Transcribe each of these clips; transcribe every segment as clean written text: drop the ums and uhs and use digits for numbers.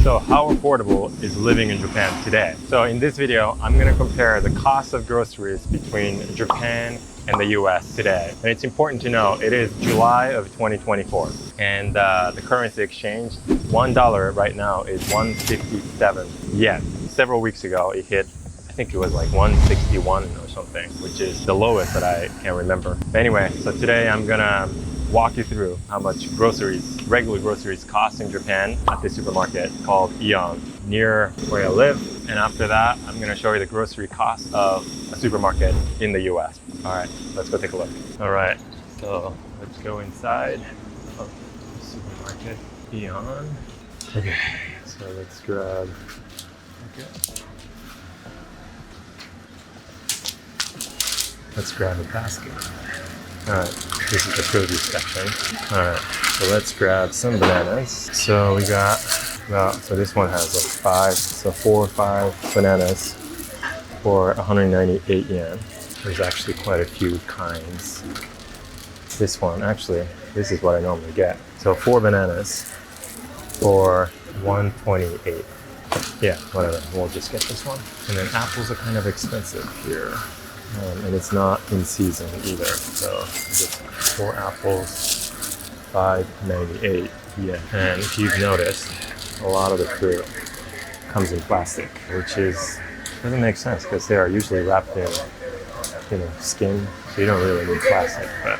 So how affordable is living in Japan today? So in this video, I'm gonna compare the cost of groceries between Japan and the US today. And it's important to know it is July of 2024. And the currency exchange, $1 right now is 157 yen. Several weeks ago, it hit, I think it was like 161 or something, which is the lowest that I can remember. But anyway, so today I'm gonna walk you through how much regular groceries cost in Japan at the supermarket called AkiyaHub near where I live. And after that, I'm gonna show you the grocery cost of a supermarket in the US. All right, let's go take a look. All right, so let's go inside of the supermarket AkiyaHub. Okay, so let's grab, let's grab a basket. All right, this is the produce section. All right, so let's grab some bananas. So we got so this one has like 4 or 5 bananas for 198 yen. There's actually quite a few kinds. This one, actually, this is what I normally get. So 4 bananas for 128. Yeah, whatever, we'll just get this one. And then apples are kind of expensive here. And it's not in season either. So just 4 apples, 5.98 yen. And if you've noticed, a lot of the fruit comes in plastic, which doesn't make sense because they are usually wrapped in, skin. So you don't really need plastic. But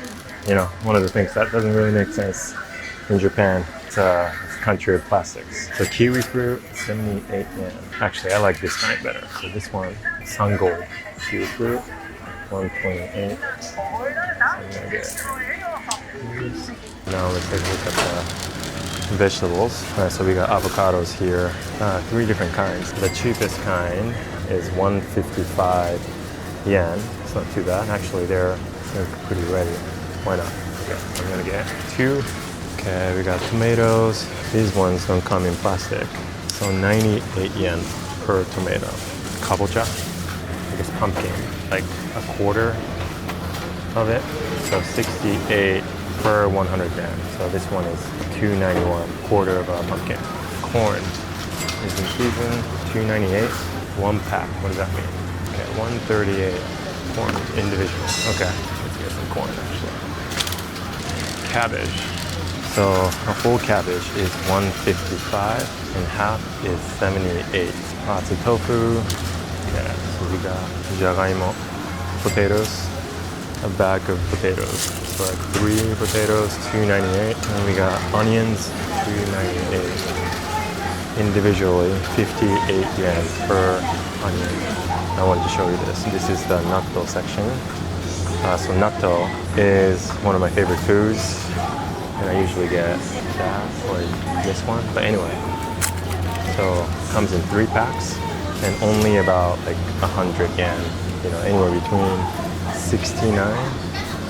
one of the things that doesn't really make sense in Japan, it's a country of plastics. So kiwi fruit, 78 yen. Actually, I like this kind better. So this one, Sango kiwi fruit. 128. So I'm gonna get these. Now let's take a look at the vegetables. All right, so we got avocados here, 3 different kinds. The cheapest kind is 155 yen. It's not too bad. Actually, they're pretty ready. Why not? Okay, so I'm gonna get 2. Okay, we got tomatoes. These ones don't come in plastic. So 98 yen per tomato. Kabocha, I guess pumpkin, like a quarter of it. So 68 per 100 grams. So this one is 291, quarter of a pumpkin. Corn is in season, 298, 1 pack. What does that mean? Okay, 138 corn individual. Okay, let's get some corn actually. Cabbage. So a full cabbage is 155 and half is 78. Lots of tofu. Okay, so we got jagaimo, potatoes, a bag of potatoes. So like 3 potatoes, 298. And we got onions, 298. Individually, 58 yen per onion. I wanted to show you this. This is the natto section. So natto is one of my favorite foods. And I usually get that or this one. But anyway, so it comes in 3 packs. And only about like 100 yen, anywhere between 69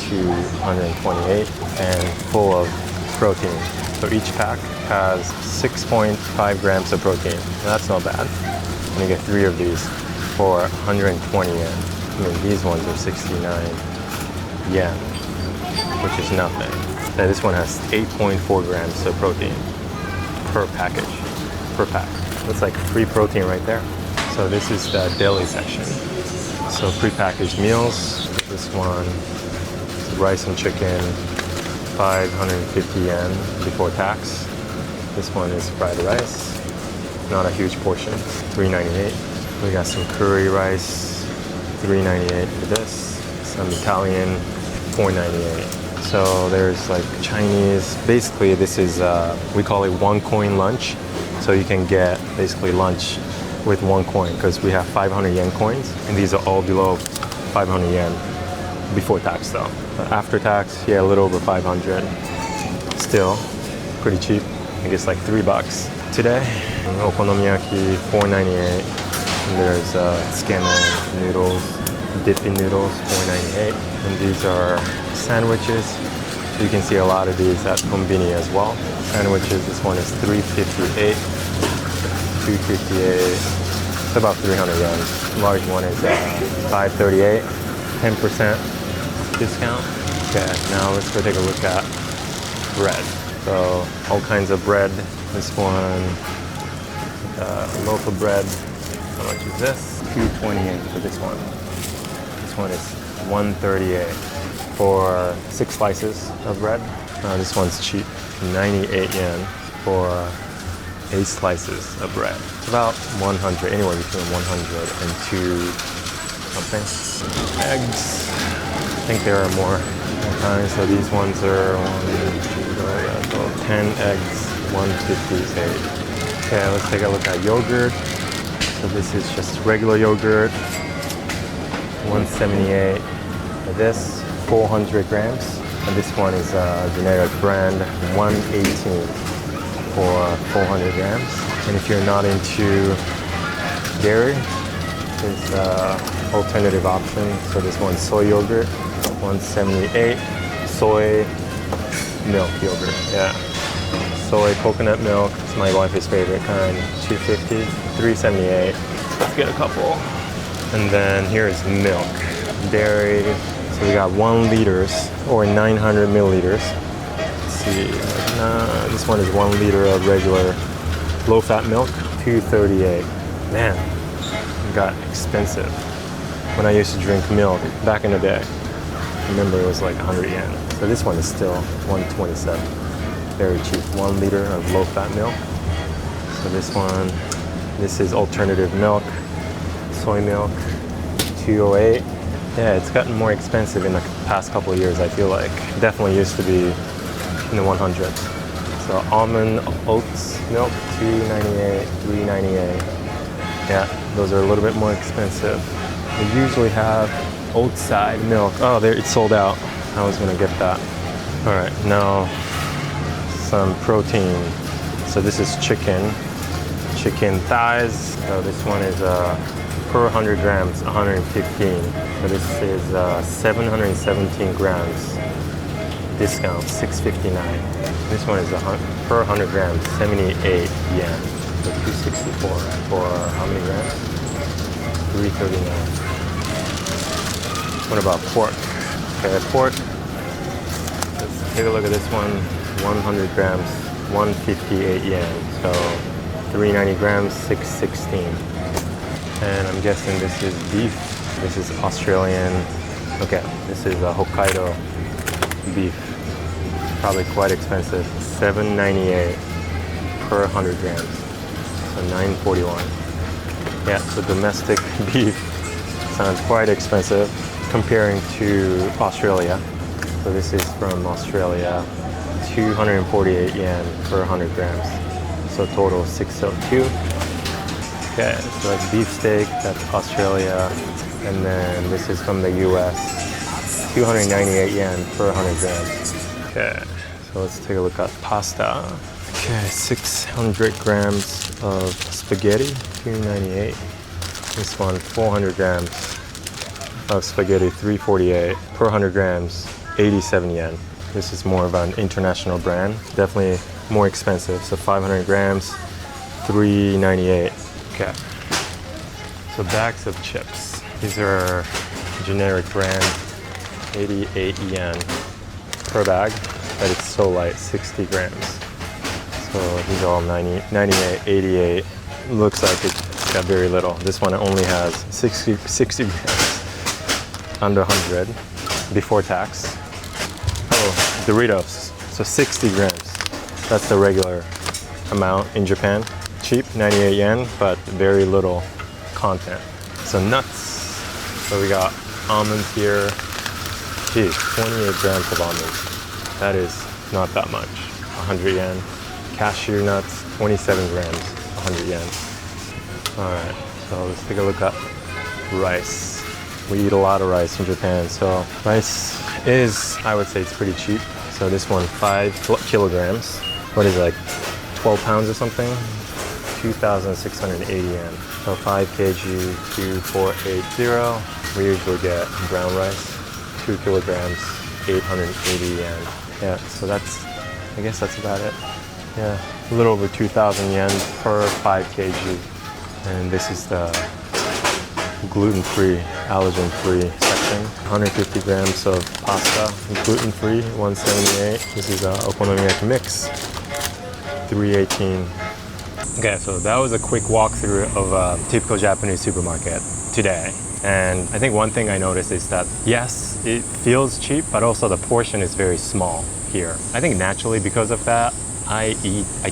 to 128 and full of protein. So each pack has 6.5 grams of protein. That's not bad. And you get 3 of these for 120 yen. I mean, these ones are 69 yen, which is nothing. Now this one has 8.4 grams of protein per pack. That's like free protein right there. So this is the deli section. So prepackaged meals. This one, rice and chicken, 550 yen before tax. This one is fried rice. Not a huge portion, 398. We got some curry rice, 398 for this. Some Italian, 498. So there's like Chinese. Basically, this is, we call it 1 coin lunch. So you can get basically lunch with 1 coin because we have 500 yen coins and these are all below 500 yen before tax though. But after tax, yeah, a little over 500. Still pretty cheap. I guess like $3 today. Okonomiyaki, 498. And there's tsukemen noodles, dipping noodles, 498. And these are sandwiches. So you can see a lot of these at Konbini as well. Sandwiches, this one is 358. 258, it's about 300 yen. Large one is 538, 10% discount. Okay, now let's go take a look at bread. So all kinds of bread. This one A loaf of bread. How much is this? $2.28 for this one. This one is $1.38 for 6 slices of bread. This one's cheap, 98 yen for 8 slices of bread. It's about 100, anywhere between 100 and 2 something. Eggs, I think there are more kinds. So these ones are 10 eggs, 158. Okay, let's take a look at yogurt. So this is just regular yogurt, 178. This 400 grams. And this one is a generic brand, 118 for 400 grams. And if you're not into dairy, there's an alternative option. So this one's soy yogurt, 178. Soy milk yogurt, yeah. Soy coconut milk, it's my wife's favorite kind, 250, 378. Let's get a couple. And then here's milk, dairy. So we got 1 liters or 900 milliliters. Let's see, this one is 1 liter of regular low-fat milk, 238. Man, it got expensive. When I used to drink milk back in the day, I remember it was like 100 yen. So this one is still 127. Very cheap, 1 liter of low-fat milk. So this is alternative milk, soy milk, 208. Yeah, it's gotten more expensive in the past couple of years, I feel like. Definitely used to be in the 100s. So almond oats milk, 298, 398. Yeah, those are a little bit more expensive. We usually have oatside milk. Oh, there, it's sold out. I was gonna get that. All right, now some protein. So this is chicken thighs. So this one is per 100 grams, 115. So this is 717 grams. Discount, 659. This one is per 100 grams, 78 yen. So 264 for how many grams? 339. What about pork? Okay, pork. Let's take a look at this one. 100 grams, 158 yen. So 390 grams, 616. And I'm guessing this is beef. This is Australian. Okay, this is Hokkaido beef. Probably quite expensive. $7.98 per 100 grams. So $9.41. Yeah, so domestic beef sounds quite expensive comparing to Australia. So this is from Australia. 248 yen per 100 grams. So total 602. Okay, so that's beef steak, that's Australia. And then this is from the US. 298 yen per 100 grams. Okay, so let's take a look at pasta. Okay, 600 grams of spaghetti, 298. This one, 400 grams of spaghetti, 348 per 100 grams, 87 yen. This is more of an international brand, definitely more expensive. So 500 grams, 398. Okay. So bags of chips. These are generic brand, 88 yen per bag, but it's so light, 60 grams. So these are all 90, 98, 88. Looks like it's got very little. This one only has 60 grams, under 100 before tax. Oh, Doritos, so 60 grams. That's the regular amount in Japan. Cheap, 98 yen, but very little content. So nuts. So we got almonds here. Geez, 28 grams of almonds. That is not that much. 100 yen. Cashew nuts, 27 grams, 100 yen. All right, so let's take a look at rice. We eat a lot of rice in Japan, so rice is, I would say it's pretty cheap. So this one, 5 kilograms. What is it, like 12 pounds or something? 2,680 yen. So 5 kg, 2480. We usually get brown rice, 2 kilograms, 880 yen. Yeah, so that's, I guess that's about it. Yeah, a little over 2,000 yen per 5 kg. And this is the gluten-free, allergen-free section. 150 grams of pasta, gluten-free, 178. This is a okonomiyaki mix, 318. Okay, so that was a quick walkthrough of a typical Japanese supermarket today. And I think one thing I noticed is that, yes, it feels cheap, but also the portion is very small here. I think naturally because of that, I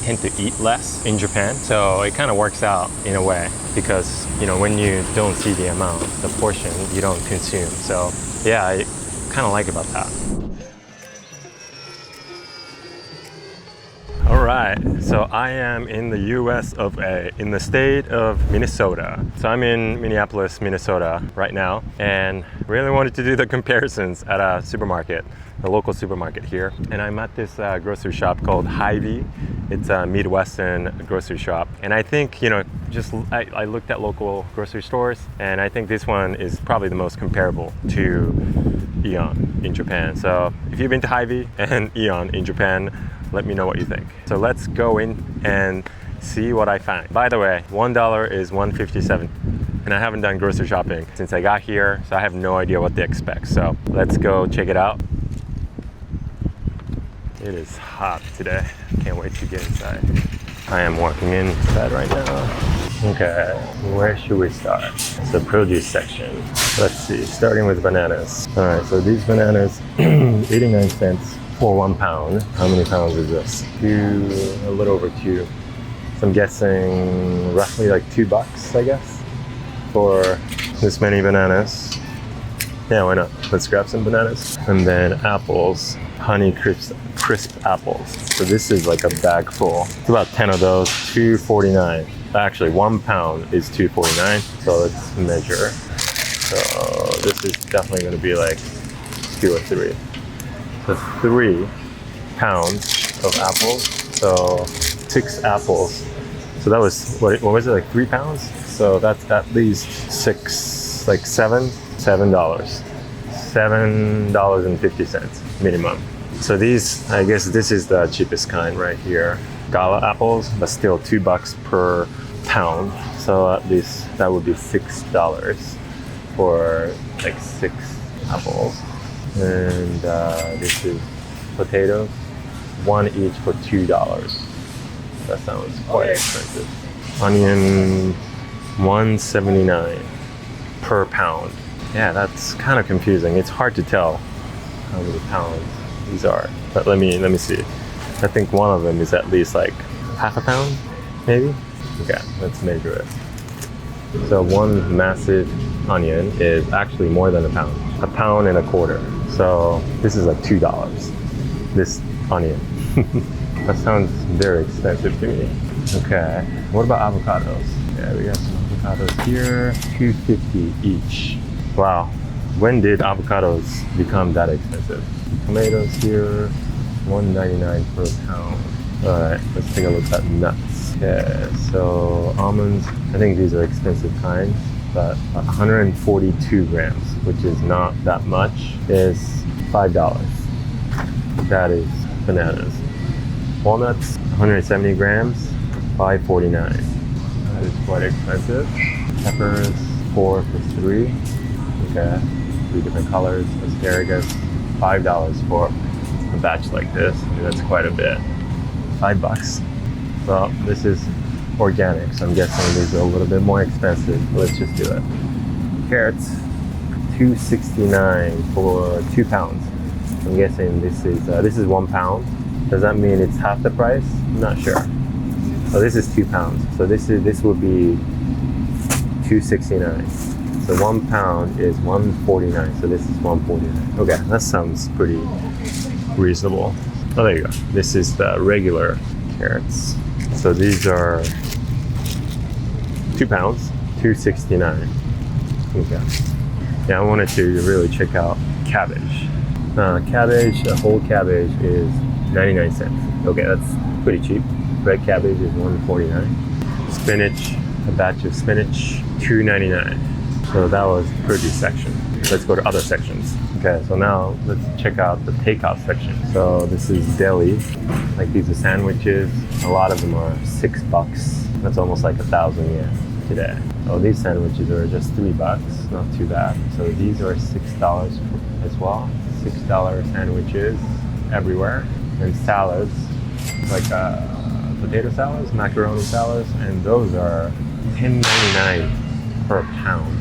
tend to eat less in Japan. So it kind of works out in a way because, you know, when you don't see the amount, the portion, you don't consume. So yeah, I kind of like about that. All right, so I am in the US of A, in the state of Minnesota. So I'm in Minneapolis, Minnesota right now, and really wanted to do the comparisons at a supermarket, the local supermarket here. And I'm at this grocery shop called Hy-Vee. It's a Midwestern grocery shop. And I think, you know, I looked at local grocery stores, and I think this one is probably the most comparable to AEON in Japan. So if you've been to Hy-Vee and AEON in Japan, let me know what you think. So let's go in and see what I find. By the way, $1 is $1.57. And I haven't done grocery shopping since I got here, so I have no idea what to expect. So let's go check it out. It is hot today. Can't wait to get inside. I am walking inside right now. Okay, where should we start? It's the produce section. Let's see, starting with bananas. All right, so these bananas, 89 cents. For 1 pound. How many pounds is this? A little over 2. So I'm guessing roughly like $2, I guess, for this many bananas. Yeah, why not? Let's grab some bananas. And then apples, honey crisp apples. So this is like a bag full. It's about 10 of those, $2.49. Actually, 1 pound is $2.49. So let's measure. So this is definitely gonna be like 2 or 3. So 3 pounds of apples, so 6 apples. So that was, what was it, like 3 pounds? So that's at least $7.50 minimum. So these, I guess this is the cheapest kind right here. Gala apples, but still $2 per pound. So at least that would be $6 for like 6 apples. And this is potatoes, 1 each for $2. That sounds quite expensive. Onion, $1.79 per pound. Yeah, that's kind of confusing. It's hard to tell how many pounds these are. But let me see. I think one of them is at least like half a pound, maybe. Okay, let's measure it. So one massive onion is actually more than a pound. 1.25 pounds. So this is like $2, this onion. That sounds very expensive to me. Okay, what about avocados? Yeah, we got some avocados here, $2.50 each. Wow, when did avocados become that expensive? Tomatoes here, $1.99 per pound. All right, let's take a look at nuts. Okay, so almonds, I think these are expensive kinds, but 142 grams, which is not that much, is $5. That is bananas. Walnuts, 170 grams, $5.49. That is quite expensive. Peppers, 4 for 3. Okay, 3 different colors. Asparagus, $5 for a batch like this. I mean, that's quite a bit. $5. Well, this is organic, so I'm guessing these are a little bit more expensive. Let's just do it. Carrots, $2.69 for 2 pounds. I'm guessing this is 1 pound. Does that mean it's half the price? I'm not sure. So this is 2 pounds. So this would be $2.69. So 1 pound is $1.49. So this is $1.49. Okay, that sounds pretty reasonable. Oh, there you go. This is the regular carrots. So these are 2 pounds, $2.69. Okay. Yeah, I wanted to really check out cabbage. Cabbage, a whole cabbage is 99 cents. Okay, that's pretty cheap. Red cabbage is $1.49. Spinach, a batch of spinach, $2.99. So that was produce section. Let's go to other sections. Okay, so now let's check out the takeout section. So this is deli. Like these are sandwiches. A lot of them are $6. That's almost like 1,000 yen today. Oh, these sandwiches are just $3. Not too bad. So these are $6 as well. $6 sandwiches everywhere. And salads, like potato salads, macaroni salads, and those are $10.99 per pound.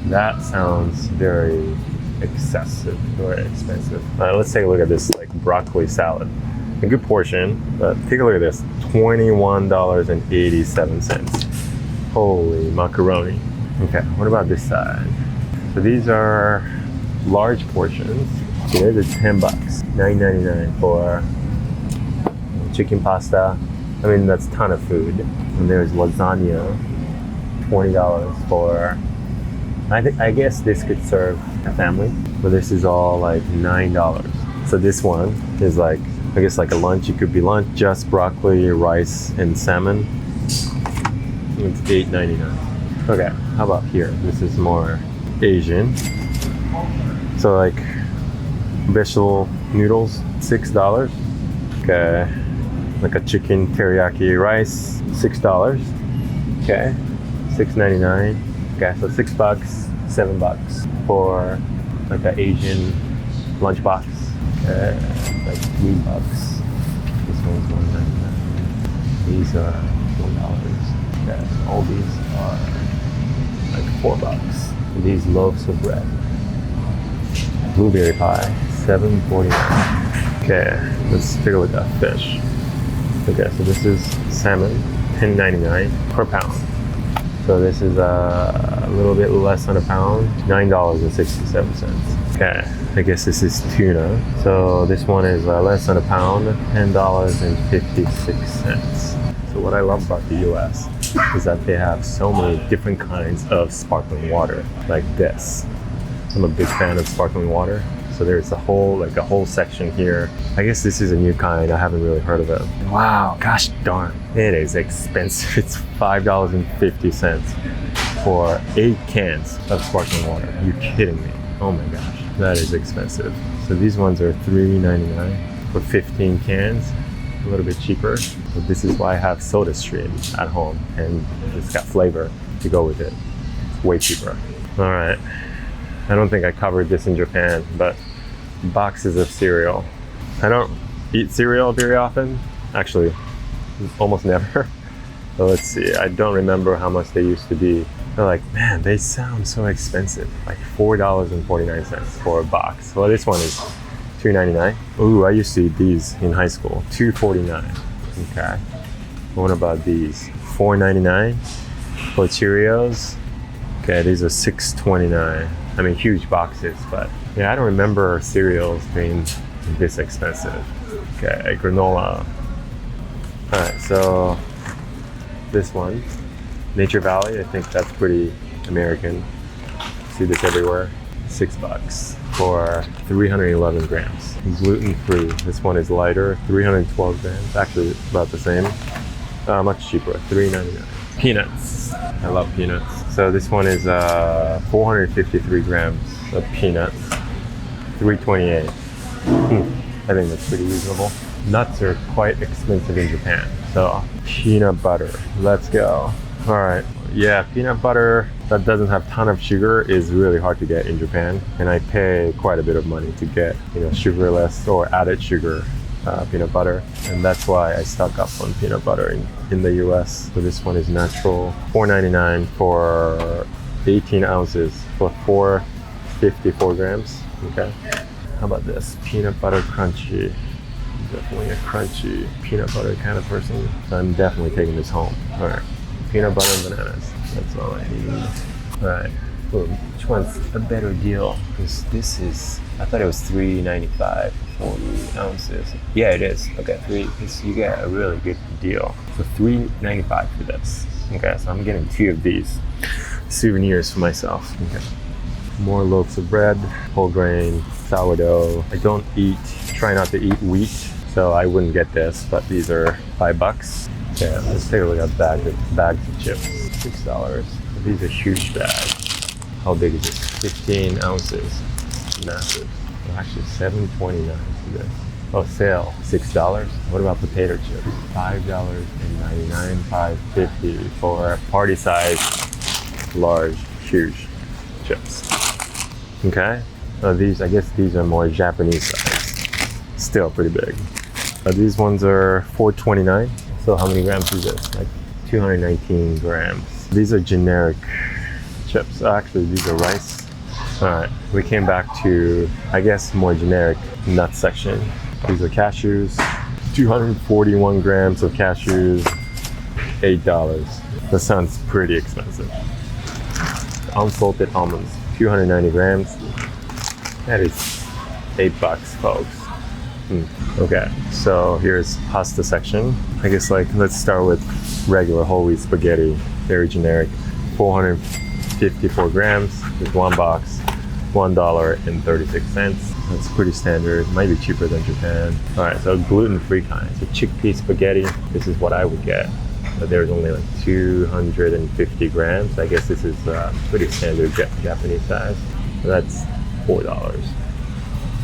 That sounds very excessive, very expensive. Let's take a look at this like broccoli salad. A good portion, but take a look at this, $21.87. Holy macaroni. Okay, what about this side? So these are large portions. Okay, they're $10, $9.99 for chicken pasta. I mean, that's a ton of food. And there's lasagna, $20 for, I guess this could serve a family, but this is all like $9. So this one is like, I guess like a lunch. It could be lunch, just broccoli, rice, and salmon. It's $8.99. Okay, how about here? This is more Asian. So like vegetable noodles, $6. Okay, like a chicken teriyaki rice, $6. Okay, $6.99. Okay, so $6, $7 for like an Asian lunchbox. Okay, like $3. This one's $1.99. These are $4. Okay, all these are like $4. These loaves of bread. Blueberry pie, $7.49. Okay, let's take a look at fish. Okay, so this is salmon, $10.99 per pound. So this is a little bit less than a pound, $9.67. Okay, I guess this is tuna. So this one is less than a pound, $10.56. So what I love about the US is that they have so many different kinds of sparkling water, like this. I'm a big fan of sparkling water. So there's a whole section here. I guess this is a new kind. I haven't really heard of it. Wow, gosh darn. It is expensive. It's $5.50 for 8 cans of sparkling water. Are you kidding me? Oh my gosh, that is expensive. So these ones are $3.99 for 15 cans. A little bit cheaper. But this is why I have SodaStream at home, and it's got flavor to go with it. It's way cheaper. All right. I don't think I covered this in Japan, but boxes of cereal. I don't eat cereal very often. Actually, almost never. But let's see, I don't remember how much they used to be. They're like, man, they sound so expensive. Like $4.49 for a box. Well, this one is $2.99. Ooh, I used to eat these in high school. $2.49. Okay. What about these? $4.99 for Cheerios. Okay, these are $6.29. I mean, huge boxes, but yeah, I don't remember cereals being this expensive. Okay, granola. All right, so this one, Nature Valley, I think that's pretty American. See this everywhere. $6 for 311 grams. Gluten-free. This one is lighter, 312 grams. Actually, about the same. Much cheaper, $3.99. Peanuts. I love peanuts. So this one is 453 grams of peanuts, $3.28. I think that's pretty reasonable. Nuts are quite expensive in Japan. So peanut butter, let's go. All right, yeah, peanut butter that doesn't have a ton of sugar is really hard to get in Japan. And I pay quite a bit of money to get, sugarless or added sugar peanut butter, and that's why I stock up on peanut butter in the US. So this one is natural, $4.99 for 18 ounces for 454 grams. Okay, how about this peanut butter crunchy? I'm definitely a crunchy peanut butter kind of person, so I'm definitely taking this home. All right, peanut butter and bananas, that's all I need. All right, which one's a better deal? Because this is, I thought it was $3.95 for 40 ounces. Yeah, it is. Okay, you get a really good deal. So $3.95 for this. Okay, so I'm getting 2 of these souvenirs for myself. Okay. More loaves of bread, whole grain, sourdough. I try not to eat wheat, so I wouldn't get this, but these are $5. Okay, let's take a look at bags of chips. $6. These are huge bags. How big is this? 15 ounces. Massive. Actually, $7.29 for this. Oh, sale, $6. What about potato chips? $5.99, $5.50 for party size, large, huge chips. Okay. I guess these are more Japanese size. Still pretty big. These ones are $4.29. So how many grams is this? Like 219 grams. These are generic chips. Actually, these are rice. All right, we came back to, I guess, more generic nut section. These are cashews. 241 grams of cashews, $8. That sounds pretty expensive. Unsalted almonds, 290 grams. That is $8, folks. Okay, so here's pasta section. I guess let's start with regular whole wheat spaghetti, very generic. 454 grams, there's one box, $1.36. That's pretty standard, might be cheaper than Japan. All right, so gluten-free kind. So chickpea spaghetti, this is what I would get. But there's only like 250 grams. I guess this is pretty standard Japanese size. So that's $4.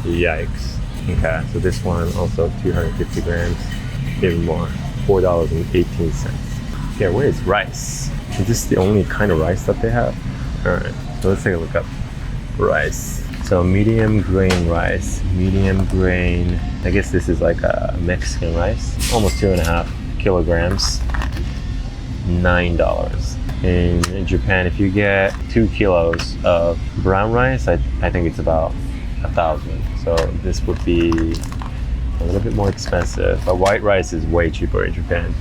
Yikes. Okay, so this one also 250 grams, even more, $4.18. Okay, where is rice? Is this the only kind of rice that they have? All right, so let's take a look up rice. So medium grain rice, medium grain, I guess this is like a Mexican rice, almost 2.5 kilograms, $9. In Japan, if you get 2 kilos of brown rice, I think it's about 1,000. So this would be a little bit more expensive, but white rice is way cheaper in Japan.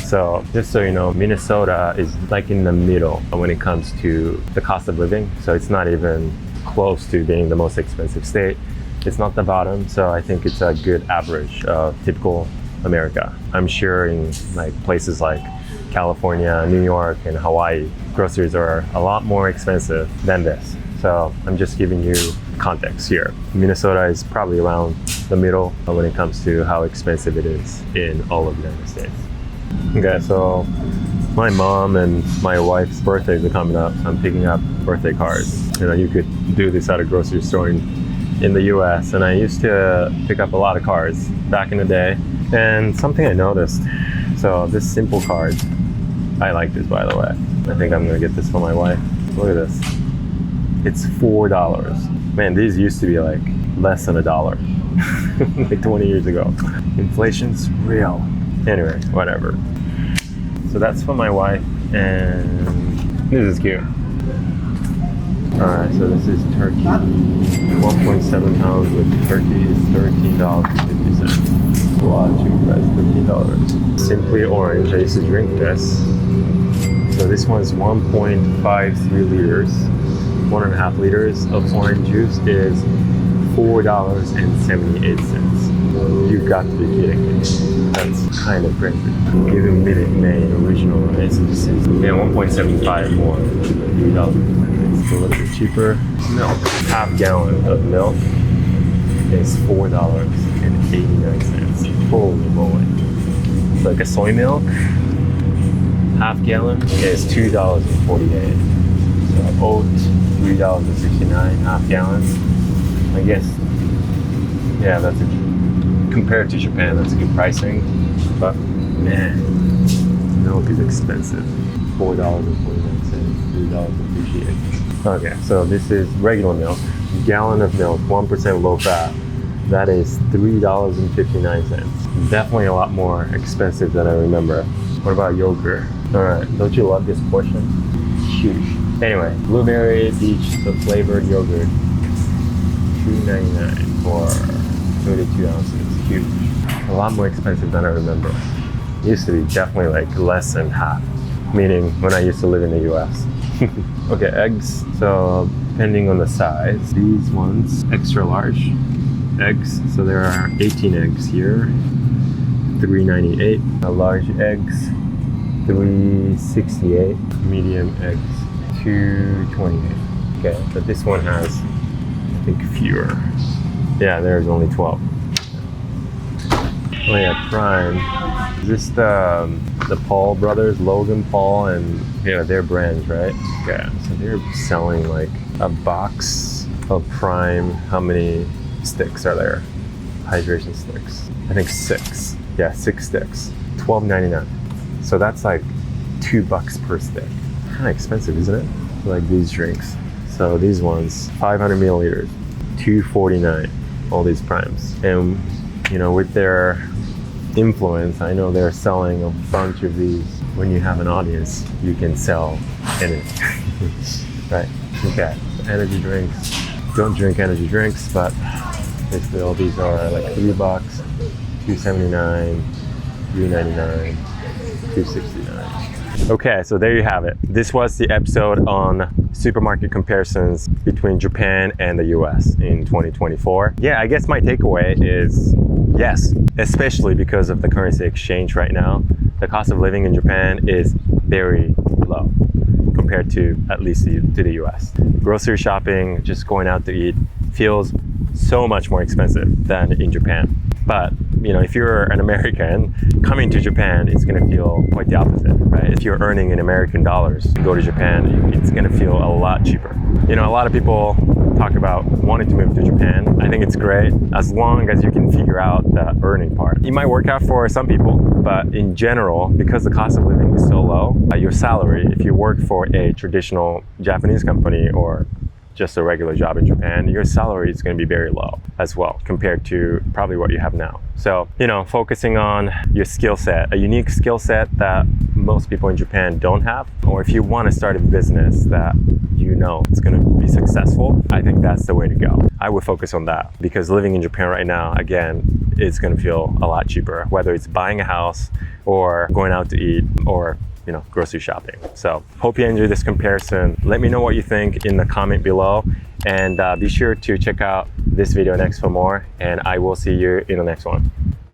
So just so you know, Minnesota is like in the middle when it comes to the cost of living. So it's not even close to being the most expensive state. It's not the bottom, so I think it's a good average of typical America. I'm sure in like places like California, New York, and Hawaii, groceries are a lot more expensive than this. So I'm just giving you context here. Minnesota is probably around the middle when it comes to how expensive it is in all of the United States. Okay, so my mom and my wife's birthdays are coming up. I'm picking up birthday cards. You know, you could do this at a grocery store in the US, and I used to pick up a lot of cards back in the day. And something I noticed, so this simple card, I like this, by the way. I think I'm gonna get this for my wife. Look at this. It's $4. Man, these used to be like less than $1 like 20 years ago. Inflation's real. Anyway, whatever. So that's for my wife, and this is cute. Alright, so this is turkey. 1.7 pounds with turkey is $13.50. A lot cheaper, that's $13. Simply Orange, I used to drink this. So this one's 1.53 liters. 1.5 liters of orange juice is $4.78. You've got to be kidding me. That's kind of crazy. Even Minute Maid original rice, this is 1.75 more, $3. It's a little bit cheaper. Milk, half gallon of milk is $4.89. Holy moly. It's like a soy milk, half gallon is $2.48. So oat, $3.69, half gallons. I guess, yeah, that's compared to Japan, that's good pricing. But man, milk is expensive. $4.49, $3.58. Okay, so this is regular milk. Gallon of milk, 1% low fat. That is $3.59. Definitely a lot more expensive than I remember. What about yogurt? All right, don't you love this portion? Huge. Anyway, blueberry beach, the flavored yogurt, $2.99 for 32 ounces. Huge. A lot more expensive than I remember. It used to be definitely like less than half, meaning when I used to live in the US. Okay, eggs. So depending on the size, these ones, extra large eggs. So there are 18 eggs here, $3.98. Large eggs, $3.68. Medium eggs, $2.28. Okay, but this one has, I think, fewer. Yeah, there's only 12. Oh yeah, Prime. Is this the Paul brothers, Logan Paul, and yeah, their brands, right? Yeah, so they're selling like a box of Prime. How many sticks are there? Hydration sticks. I think 6. Yeah, 6 sticks. $12.99. So that's like $2 per stick. Kind of expensive, isn't it? Like these drinks. So these ones, 500 milliliters, $2.49. All these Primes, and you know, with their influence. I know they're selling a bunch of these. When you have an audience, you can sell anything. Right? Okay. Energy drinks. Don't drink energy drinks, but basically all these are like $3, $2.79, $3.99, $2.69. Okay, so there you have it. This was the episode on supermarket comparisons between Japan and the US in 2024. Yeah, I guess my takeaway is yes, especially because of the currency exchange right now, the cost of living in Japan is very low compared to at least to the US. Grocery shopping, just going out to eat, feels so much more expensive than in Japan. But you know, if you're an American coming to Japan, it's going to feel quite the opposite, right? If you're earning in American dollars to go to Japan, it's going to feel a lot cheaper. You know, a lot of people talk about wanting to move to Japan. I think it's great as long as you can figure out the earning part. It might work out for some people, but in general, because the cost of living is so low, your salary, if you work for a traditional Japanese company or just a regular job in Japan, your salary is going to be very low as well compared to probably what you have now. So, you know, focusing on your skill set, a unique skill set that most people in Japan don't have, or if you want to start a business that you know it's going to be successful, I think that's the way to go. I would focus on that because living in Japan right now, again, it's going to feel a lot cheaper, whether it's buying a house or going out to eat or you know, grocery shopping. So hope you enjoyed this comparison. Let me know what you think in the comment below, and be sure to check out this video next for more, and I will see you in the next one.